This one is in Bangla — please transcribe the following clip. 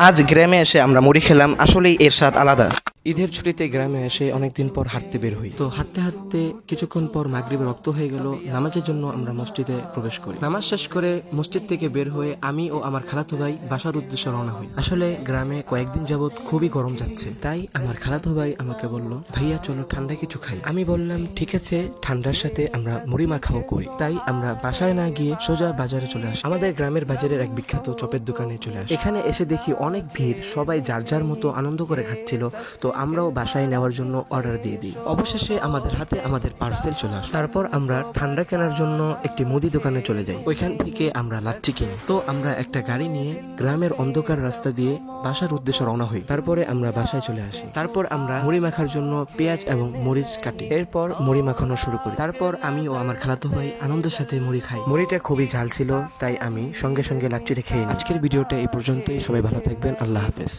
আজ গ্রামে এসে আমরা মুড়ি খেলাম, আসলেই এর স্বাদ আলাদা। ঈদের ছুটিতে গ্রামে এসে অনেকদিন পর হাঁটতে বের হই। তো হাঁটতে হাঁটতে কিছুক্ষণ পর মাগরিবের রক্ত হয়ে গেল। নামাজের জন্য আমরা মসজিদে প্রবেশ করি। নামাজ শেষ করে মসজিদ থেকে বের হয়ে আমি ও আমার খালাতো ভাই বাসার উদ্দেশ্যে রওনা হই। আসলে গ্রামে কয়েকদিন যাবত খুবই গরম যাচ্ছে, তাই আমার খালাতো ভাই আমাকে বলল, ভাইয়া চলো ঠান্ডা কিছু খাই। আমি বললাম ঠিক আছে, ঠান্ডার সাথে আমরা মুড়ি মাখাও করি। তাই আমরা বাসায় না গিয়ে সোজা বাজারে চলে আসি। আমাদের গ্রামের বাজারের এক বিখ্যাত চপের দোকানে চলে আসি। এখানে এসে দেখি অনেক ভিড়, সবাই যার যার মতো আনন্দ করে খাচ্ছিল। তো আমরাও বাসায় নেওয়ার জন্য অর্ডার দিয়ে দিই। অবশেষে আমাদের হাতে আমাদের পার্সেল চলে আসে। তারপর আমরা ঠান্ডা কেনার জন্য একটি মুদি দোকানে চলে যাই। ওইখান থেকে আমরা লাচ্ছি কিনি। তো আমরা একটা গাড়ি নিয়ে গ্রামের অন্ধকার রাস্তা দিয়ে বাসার উদ্দেশ্যে রওনা হই। তারপরে আমরা বাসায় চলে আসি। তারপর আমরা মুড়ি মাখার জন্য পেঁয়াজ এবং মরিচ কাটি। এরপর মুড়ি মাখানো শুরু করি। তারপর আমি ও আমার খালাতো ভাই আনন্দের সাথে মুড়ি খাই। মুড়িটা খুবই ঝাল ছিল, তাই আমি সঙ্গে সঙ্গে লাচ্ছিটা খেয়ে নিই। আজকের ভিডিওটা এই পর্যন্তই। সবাই ভালো থাকবেন। আল্লাহ হাফেজ।